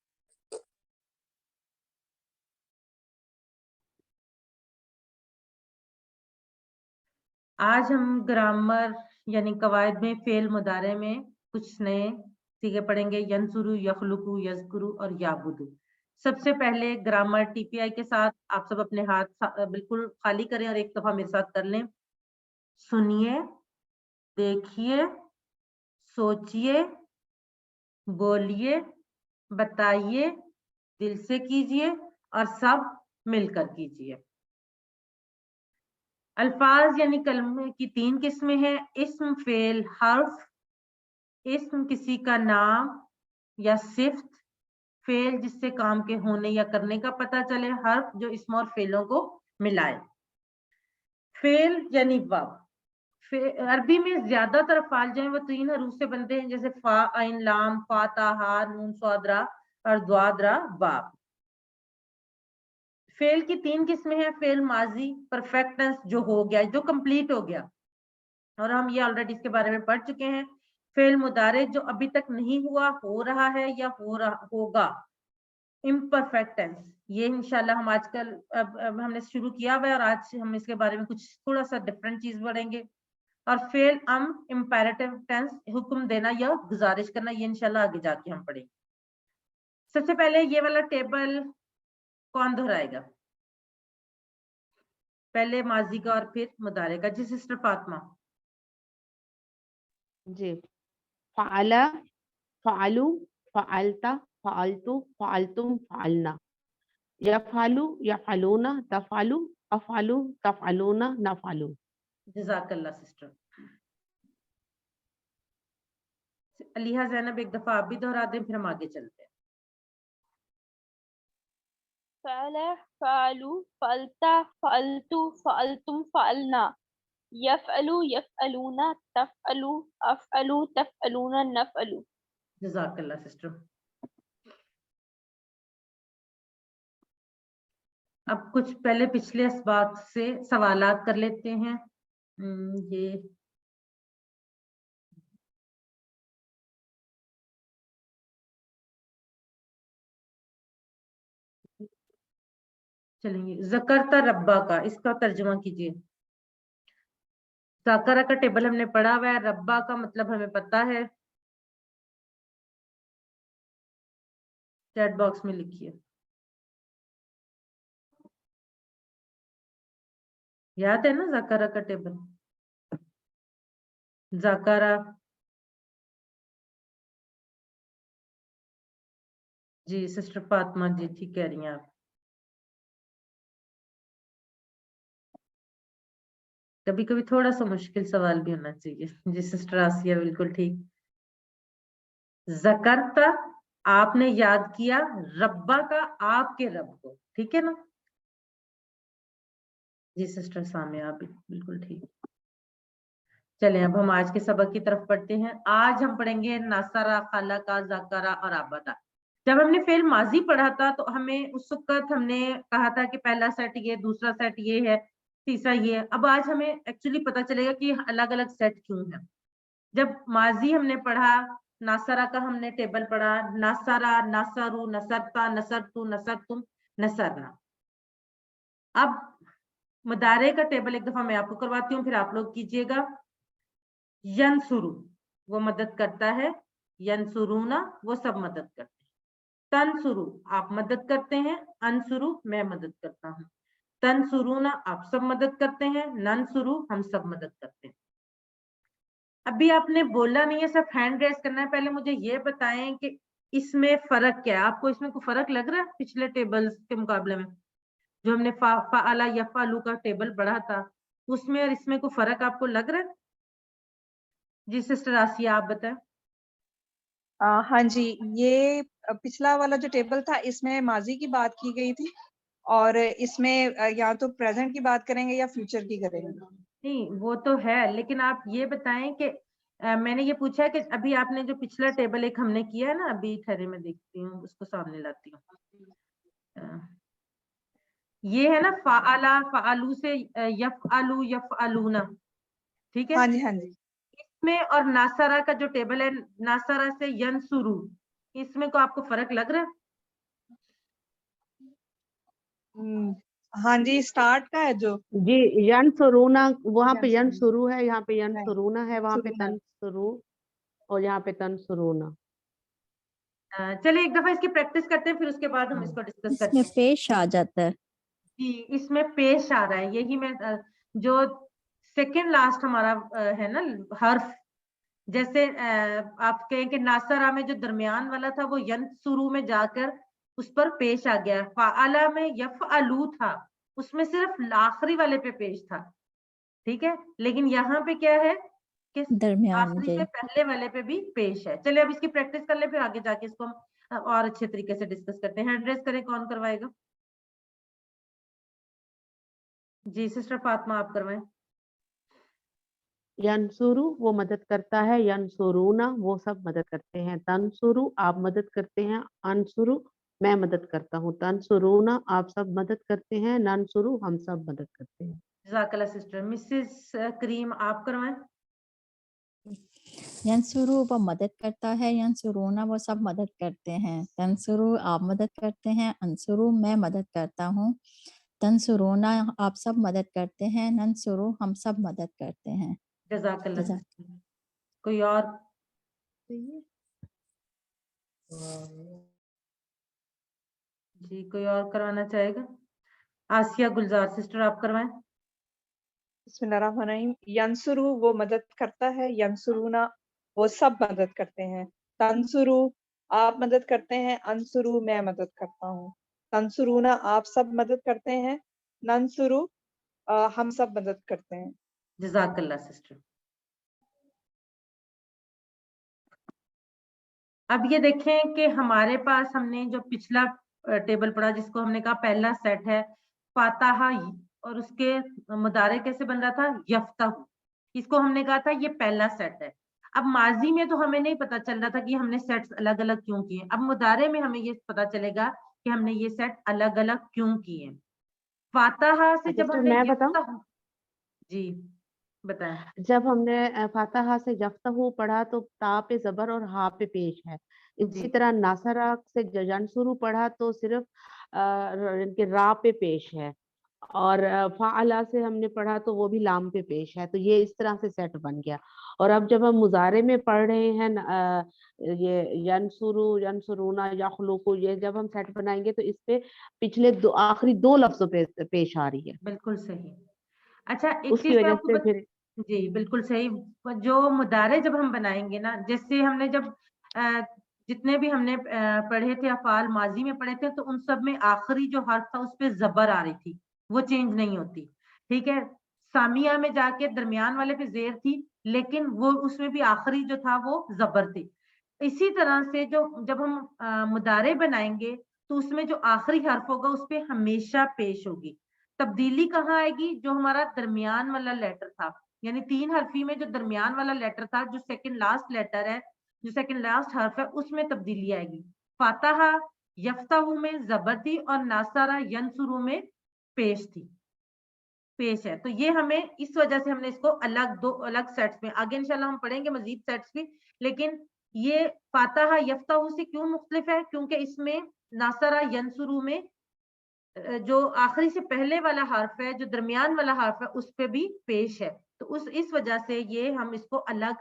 آج ہم گرامر یعنی قواعد میں فعل مضارع میں کچھ نئے صیغے پڑھیں گے، ینصرو، یخلقو، یذکرو اور یعبدو۔ سب سے پہلے گرامر ٹی پی آئی کے ساتھ آپ سب اپنے ہاتھ بالکل خالی کریں اور ایک دفعہ میرے ساتھ کر لیں۔ سنیے، دیکھیے، سوچیے، بولیے، بتائیے، دل سے کیجیے اور سب مل کر کیجیے۔ الفاظ یعنی کلمے کی 3 قسمیں ہیں، اسم، فعل، حرف۔ اسم کسی کا نام یا صفت، فعل جس سے کام کے ہونے یا کرنے کا پتہ چلے، حرف جو اسم اور فعلوں کو ملائے۔ فعل یعنی ورب۔ عربی میں زیادہ تر افعال جو ہیں وہ 3 حروف سے بنتے ہیں، جیسے فا، عین، لام، فا، تا، ہا، نون، صاد، را اور ضاد، را، با۔ فعل کی 3 قسمیں ہیں، فعل ماضی، پرفیکٹ ٹینس جو ہو گیا، جو کمپلیٹ ہو گیا، اور ہم یہ آلریڈی اس کے بارے میں پڑھ چکے ہیں۔ فعل مضارع جو ابھی تک نہیں ہوا، ہو رہا ہے یا ہوگا، امپرفیکٹ ٹینس۔ یہ انشاءاللہ ہم آج کل اب ہم نے شروع کیا ہوا ہے، اور آج ہم اس کے بارے میں کچھ تھوڑا سا ڈفرینٹ چیز پڑھیں گے۔ اور فعل امپیریٹو ٹینس، حکم دینا یا گزارش کرنا، یہ انشاءاللہ آگے جا کے ہم پڑھیں گے۔ سب سے پہلے یہ والا ٹیبل کون دہرائے گا؟ پہلے ماضی کا اور پھر مضارع کا۔ جی سسٹر فاطمہ۔ جی، فعل، فعلو، فعلت، فعلتو، فعلتم، فعلنا، یفعلو، یفعلون، تفعلو، افعلو، تفعلون، نفعلو۔ جزاک اللہ سسٹر۔ علیہ زینب ایک دفعہ آپ بھی دہرا دیں، پھر ہم آگے چلتے ہیں۔ فعل، فعلو، فعلت، فعلتو، فعلتم، فعلنا، یفعلو، یفعلون، تفعلو، افعلو، تفعلون، نفعلو۔ جزاک اللہ سسٹر۔ اب کچھ پہلے پچھلے اسباق سے سوالات کر لیتے ہیں۔ یہ چلیں گے، ذکرتا ربا کا اس کا ترجمہ کیجیے۔ ذاکرہ کا ٹیبل ہم نے پڑھا ہوا ہے، ربا کا مطلب ہمیں پتا ہے، چیٹ باکس میں لکھیے۔ یاد ہے نا ذاکرہ کا ٹیبل؟ ذاکرہ، جی سسٹر فاطمہ جی ٹھیک کہہ رہی ہیں آپ۔ کبھی کبھی تھوڑا سا مشکل سوال بھی ہونا چاہیے۔ جی سسٹر آسیہ بالکل ٹھیک۔ ذکرتا، آپ نے یاد کیا، ربا کا آپ کے رب کو، ٹھیک ہے نا؟ جی سسٹر سامعہ آپ بالکل ٹھیک۔ چلیں اب ہم آج کے سبق کی طرف پڑھتے ہیں۔ آج ہم پڑھیں گے ناصرہ، خلقہ، ذکرہ اور عبدہ۔ جب ہم نے فعل ماضی پڑھا تھا تو ہمیں اس وقت ہم نے کہا تھا کہ پہلا سیٹ یہ، دوسرا سیٹ یہ ہے، تیسرا یہ ہے۔ اب آج ہمیں ایکچولی پتا چلے گا کہ الگ الگ سیٹ کیوں ہیں۔ جب ماضی ہم نے پڑھا، ناصرہ کا ہم نے ٹیبل پڑھا، ناصرہ، ناصرو، نصرتا، نصرتو، نصرتم، نصرنا۔ اب مضارع کا ٹیبل ایک دفعہ میں آپ کو کرواتی ہوں، پھر آپ لوگ کیجئے گا۔ ینصرو، وہ مدد کرتا ہے, ینصرونا وہ سب مدد کرتے ہیں. تنصرو آپ مدد کرتے ہیں, انصرو میں مدد کرتا ہوں. تنصرونا آپ سب مدد کرتے ہیں, ننصرو ہم سب مدد کرتے ہیں. ابھی آپ نے بولا نہیں ہے, صرف ہینڈ ریز کرنا ہے. پہلے مجھے یہ بتائیں کہ اس میں فرق کیا ہے, آپ کو اس میں کوئی فرق لگ رہا ہے پچھلے ٹیبلز کے مقابلے میں؟ جو ہم نے فعلا یفعلو کا ٹیبل پڑھا تھا اس میں اور اس میں کوئی فرق آپ کو لگ رہا ہے؟ جی سسٹر آسیہ آپ بتائیں. ہاں جی, یہ پچھلا والا جو ٹیبل تھا اس میں ماضی کی بات کی گئی تھی, اور اس میں یا تو پریزنٹ کی بات کریں گے یا فیوچر کی کریں گے. نہیں وہ تو ہے, لیکن آپ یہ بتائیں کہ میں نے یہ پوچھا کہ ابھی آپ نے جو پچھلا ٹیبل ایک ہم نے کیا ہے نا, ابھی ٹھہرے میں دیکھتی ہوں اس کو سامنے لاتی ہوں. یہ ہے نا فعلا فعلو سے یفعلو یفعلونا, ٹھیک ہے. ہاں جی, ہاں جی. اس میں اور ناصرہ کا جو ٹیبل ہے, ناصرہ سے ینصرو, اس میں کو آپ کو فرق لگ رہا ہے؟ ہاں جی, سٹارٹ کا ہے جو جی ینصرونا, وہاں پہ ینصرو. ینصرو ہے, یہاں پہ نہیں, ینصرونا ہے, وہاں پہ ینصرونا. تنصرو اور یہاں پہ تنصرونا. چلیے ایک دفعہ اس کی پریکٹس کرتے ہیں, پھر اس کے بعد ہم اس کو ڈسکس اس کرتے میں ہیں. پیش آ جاتا ہے. جی اس میں پیش آ رہا ہے, یہی میں جو سیکنڈ لاسٹ ہمارا ہے نا حرف, جیسے آپ کہیں کہ ناصرہ میں جو درمیان والا تھا وہ ینصرو میں جا کر اس پر پیش آ گیا. فعلا میں یفعلو تھا, اس میں صرف آخری والے پہ پیش تھا, ٹھیک ہے. لیکن یہاں پہ کیا ہے کہ درمیان آخری جی. سے پہلے والے پہ بھی پیش ہے. چلیے اب اس کی پریکٹس کر لیں, پھر آگے جا کے اس کو ہم اور اچھے طریقے سے ڈسکس کرتے ہیں. ہینڈ ریز کریں, کون کروائے گا؟ جی سسٹر فاطمہ آپ کروائیں. ینصرو وہ مدد کرتا ہے, ینصرونا وہ سب مدد کرتے ہیں. تنصرو آپ مدد کرتے ہیں, انصرو میں مدد کرتا ہوں. تنصرونا آپ سب مدد کرتے ہیں, ننصرو ہم سب مدد کرتے ہیں. جزاک اللہ سسٹر. مسز کریم آپ کروائیں. ینصرو وہ مدد کرتا ہے, ینصرونا وہ سب مدد کرتے ہیں. تنصرو آپ مدد کرتے ہیں, انصرو میں مدد کرتا ہوں. تنصرونا آپ سب مدد کرتے ہیں, ننصرو ہم سب مدد کرتے ہیں. جزاک اللہ جزاک. سسٹر. کوئی اور؟ جی کوئی اور کروانا چاہے گا؟ آسیہ گلزار سسٹر آپ کروائیں. بسم اللہ الرحمن الرحیم. ینصرو وہ مدد کرتا ہے, ینصرونا وہ سب مدد کرتے ہیں. تنصرو آپ مدد کرتے ہیں, انصرو میں مدد کرتا ہوں. تنصرونا آپ سب مدد کرتے ہیں, ننصرو ہم سب مدد کرتے ہیں. جزاک اللہ سسٹر. اب یہ دیکھیں کہ ہمارے پاس ہم نے جو پچھلا ٹیبل پڑھا جس کو ہم نے کہا پہلا سیٹ ہے فاتحہ, اور اس کے مضارع کیسے بن رہا تھا؟ یفتح. اس کو ہم نے کہا تھا یہ پہلا سیٹ ہے. اب ماضی میں تو ہمیں نہیں پتا چل رہا تھا کہ ہم نے سیٹس الگ الگ کیوں کیے. اب مضارع میں ہمیں یہ پتا چلے گا کہ ہم نے یہ سیٹ الگ الگ کیوں کیے. فاتحہ سے جب ہم نے میں بتاؤں, یفتح, جی بتائیں. جب ہم نے فاتحہ سے یفتح پڑھا تو تا پہ زبر اور ہا پہ پیش ہے. اسی جی طرح ناصرہ سے ینصرو پڑھا تو صرف را پہ پیش ہے, اور فعلا سے ہم نے پڑھا تو وہ بھی لام پہ پیش ہے. تو یہ اس طرح سے سیٹ بن گیا. اور اب جب ہم مضارع میں پڑھ رہے ہیں یہ ینصرو, ینصرونا, یخلقو, یہ جب ہم سیٹ بنائیں گے تو اس پہ پچھلے آخری دو لفظوں پہ پیش آ رہی ہے. بالکل صحیح. اچھا ایک اس کی چیز میں وجہ آپ کو سے پھر جی بالکل صحیح. جو مضارع جب ہم بنائیں گے نا, جیسے ہم نے جب جتنے بھی ہم نے پڑھے تھے افعال ماضی میں پڑھے تھے, تو ان سب میں آخری جو حرف تھا اس پہ زبر آ رہی تھی, وہ چینج نہیں ہوتی, ٹھیک ہے. سامیہ میں جا کے درمیان والے پہ زیر تھی, لیکن وہ اس میں بھی آخری جو تھا وہ زبر تھی. اسی طرح سے جب ہم مضارع بنائیں گے تو اس میں جو آخری حرف ہوگا اس پہ ہمیشہ پیش ہوگی. تبدیلی کہاں آئے گی؟ جو ہمارا درمیان والا لیٹر تھا, یعنی 3 حرفی میں جو درمیان والا لیٹر تھا, جو سیکنڈ لاسٹ لیٹر ہے, جو سیکنڈ لاسٹ حرف ہے, اس میں تبدیلی آئے گی. فاتحہ یفتح میں زبر تھی اور ناصرہ ینصرو میں پیش تھی, پیش ہے. تو یہ ہمیں اس وجہ سے ہم نے اس کو دو الگ سیٹس میں, آگے انشاءاللہ ہم پڑھیں گے مزید سیٹس بھی, لیکن یہ فاتحہ یفتح سے کیوں مختلف ہے؟ کیونکہ اس میں ناصرہ ینصرو میں جو آخری سے پہلے والا حرف ہے, جو درمیان والا حرف ہے, اس پہ بھی پیش ہے. تو اس وجہ سے یہ ہم اس کو الگ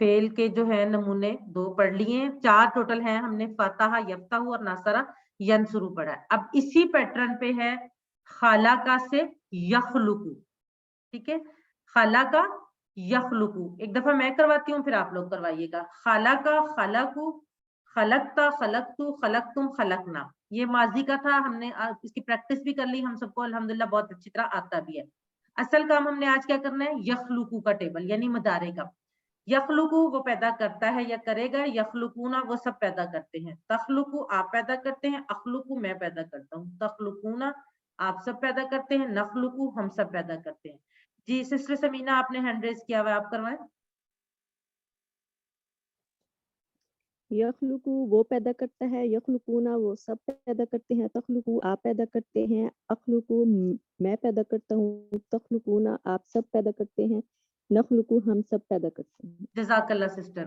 فعل کے جو ہے نمونے 2 پڑھ لیے ہیں, 4 ٹوٹل ہیں, ہم نے فاتحہ, یفتح اور نصرہ, ینصرو پڑھا ہے. اب اسی پیٹرن پہ ہے خلق سے یخلقو, ٹھیک ہے, خلق یخلقو. ایک دفعہ میں کرواتی ہوں پھر آپ لوگ کروائیے گا. خلق, خلقو, خلقتا, خلقتو, خلقتم, خلقنا. یہ ماضی کا تھا, ہم نے اس کی پریکٹس بھی کر لی, ہم سب کو الحمدللہ بہت اچھی طرح آتا بھی ہے. اصل کام ہم نے آج کیا کرنا ہے, یخلقو کا ٹیبل یعنی مضارع کا. یخلقو وہ پیدا کرتا ہے یا کرے گا, یخلقونا وہ سب پیدا کرتے ہیں, تخلقو آپ پیدا کرتے ہیں, اخلقو میں پیدا کرتا ہوں, تخلقونا آپ سب پیدا کرتے ہیں, نخلقو ہم سب پیدا کرتے ہیں. جی سسٹر سمینا آپ نے ہینڈ ریز کیا ہوا, آپ کروائیں. یخلقو وہ پیدا کرتا ہے, یخلقونا وہ سب پیدا کرتے ہیں, تخلقو آپ پیدا کرتے ہیں, اخلقو میں پیدا کرتا ہوں, تخلقونا آپ سب پیدا کرتے ہیں, نخلقو ہم سب پیدا کرتے ہیں. جزاک اللہ سسٹر.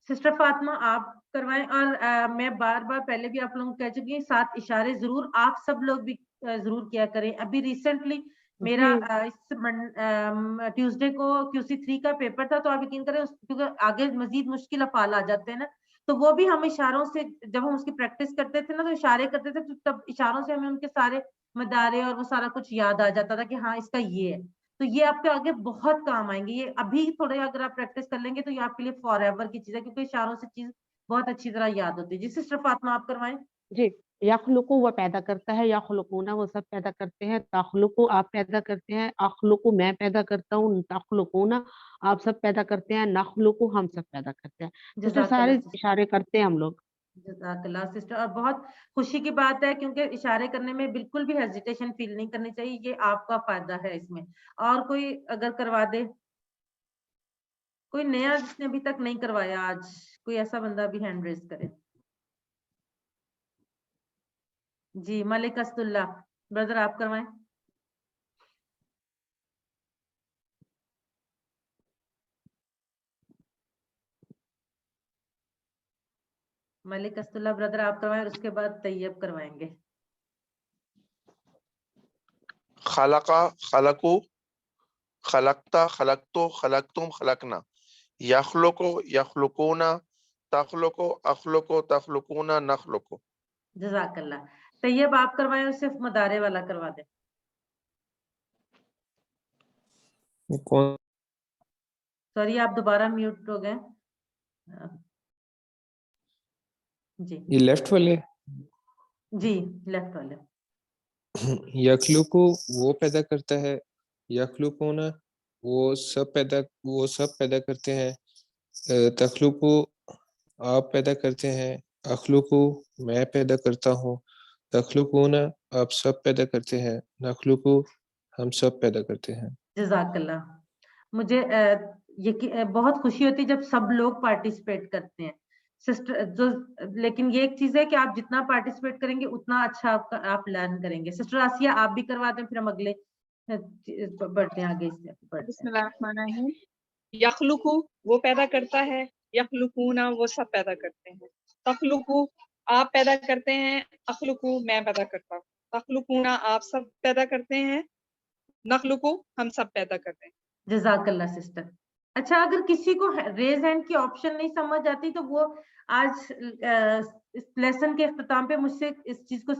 سسٹر فاطمہ آپ کروائیں. اور میں بار بار پہلے بھی آپ لوگوں کو کہہ چکی ہوں, 7 اشارے ضرور آپ سب لوگ بھی ضرور کیا کریں. ابھی ریسنٹلی میرا ٹیوزڈے کو QC3 کا پیپر تھا, تو آپ یقین کریں کیونکہ آگے مزید مشکل افعال آ جاتے ہیں نا, تو وہ بھی ہم اشاروں سے جب ہم اس کی پریکٹس کرتے تھے نا, تو اشارے کرتے تھے, تو تب اشاروں سے ہمیں ان کے سارے مدارے اور وہ سارا کچھ یاد آ جاتا تھا کہ ہاں اس کا یہ ہے. تو یہ آپ کے آگے بہت کام آئیں گے. یہ ابھی تھوڑے اگر آپ پریکٹس کر لیں گے تو یہ آپ کے لیے فار ایور کی چیز ہے, کیونکہ اشاروں سے چیز بہت اچھی طرح یاد ہوتی ہے. جی سسٹر فاطمہ آپ کروائیں. جی, یخلقو وہ پیدا کرتا ہے, یخلقونا وہ سب پیدا کرتے ہیں, تخلقو آپ پیدا کرتے ہیں, اخلقو میں پیدا کرتا ہوں, تخلقونا آپ سب پیدا کرتے ہیں, نخلقو ہم سب پیدا کرتے ہیں. تو جزاک سارے اللہ سسٹر. اشارے کرتے ہیں ہم لوگ. جزاک اللہ سسٹر. اور بہت خوشی کی بات ہے, کیونکہ اشارے کرنے میں بالکل بھی ہیزیٹیشن فیل نہیں کرنی چاہیے, یہ آپ کا فائدہ ہے اس میں. اور کوئی اگر کروا دے, کوئی نیا جس نے ابھی تک نہیں کروایا آج, کوئی ایسا بندہ بھی ہینڈ ریز کرے. جی ملک اسد اللہ بردر آپ کروائیں. ملک اسد اللہ بردر آپ کروائیں, اور اس کے بعد طیب کروائیں گے. خلقا, خلقو, خلقتا, خلقتو, خلقتم, خلقنا. یخلقو, یخلقونا, تخلقو, اخلقو, تخلقونا, نخلقو. جزاک اللہ. طیب آپ کروائیں, اور صرف مدارے والا کروا دیں. سوری آپ دوبارہ میوٹ ہو گئے. جی یہ لیفٹ والے. جی لیفٹ والے. یخلقو وہ پیدا کرتا ہے, یخلقونا وہ سب پیدا کرتے ہیں, تخلقو آپ پیدا کرتے ہیں, اخلقو میں پیدا کرتا ہوں, تخلقونا آپ سب پیدا کرتے ہیں, نخلقو ہم سب پیدا کرتے ہیں. جزاک اللہ. مجھے بہت خوشی ہوتی ہے جب سب لوگ پارٹیسپیٹ کرتے ہیں سسٹر. لیکن یہ ایک چیز ہے کہ آپ جتنا پارٹیسپیٹ کریں گے اتنا اچھا آپ لرن کریں گے. سسٹر آسیہ آپ بھی کروا دیں, پھر ہم اگلے بڑھتے ہیں آگے. بسم اللہ الرحمن الرحیم. یخلقو وہ پیدا کرتا ہے, یخلقونا وہ سب پیدا کرتے ہیں, تخلقو آپ پیدا کرتے ہیں, اخلقو میں پیدا کرتا ہوں, تخلقونا آپ سب پیدا کرتے ہیں, نخلقو ہم سب پیدا کرتے ہیں. جزاک اللہ سسٹر. اچھا اگر کسی کو ریز ہینڈ کی آپشن نہیں سمجھ آتی تو وہ آج اس لیسن کے اختتام پہ مجھ سے اس چیز کو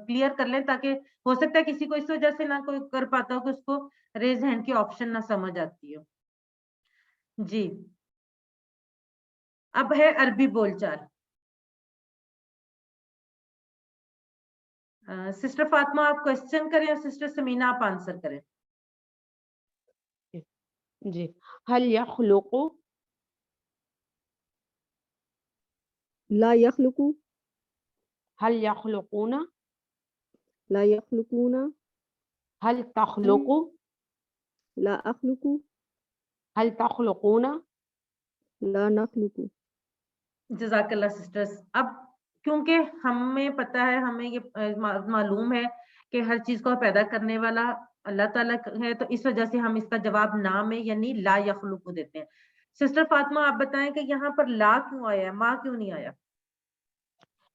کلیئر کر لیں, تاکہ ہو سکتا ہے کسی کو اس وجہ سے نہ کوئی کر پاتا ہو کہ اس کو ریز ہینڈ کی آپشن نہ سمجھ آتی ہو. جی اب ہے عربی بول چال. سسٹر فاطمہ آپ کوشچن کریں اور سسٹر سمینا آپ آنسر کریں. جی, هل یخلقو, لا یخلقو, هل یخلقونا, لا یخلقونا, هل تخلقو, لا اخلقو, هل تخلقونا. لا نخلقو. جزاک اللہ سسٹرز. اب کیونکہ ہمیں پتہ ہے, ہمیں یہ معلوم ہے کہ ہر چیز کو پیدا کرنے والا اللہ تعالیٰ ہے, تو اس وجہ سے ہم اس کا جواب نا میں یعنی لا یخلق کو دیتے ہیں. سسٹر فاطمہ آپ بتائیں کہ یہاں پر لا کیوں آیا ہے, ماں کیوں نہیں آیا؟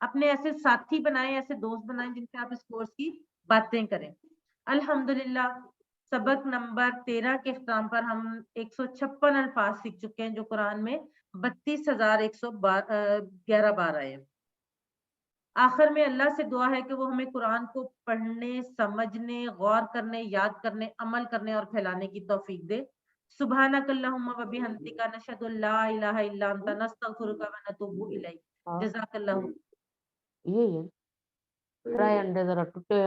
اپنے ایسے ساتھی بنائیں, ایسے دوست بنائیں جن سے آپ اس کورس کی باتیں کریں. الحمدللہ سبق نمبر 13 کے اختتام پر ہم 156 الفاظ سیکھ چکے ہیں جو قرآن میں 32,111 بار آئے ہیں. آخر میں اللہ سے دعا ہے کہ وہ ہمیں قرآن کو پڑھنے, سمجھنے, غور کرنے, یاد کرنے, عمل کرنے اور پھیلانے کی توفیق دے. سبحانک اللہم و بحمدک نشہد ان لا الہ الا انت نستغفرک و نتوب الیک. ہاں جزاک اللہ. یہ ہے فرائے انڈے ذرا ٹوٹے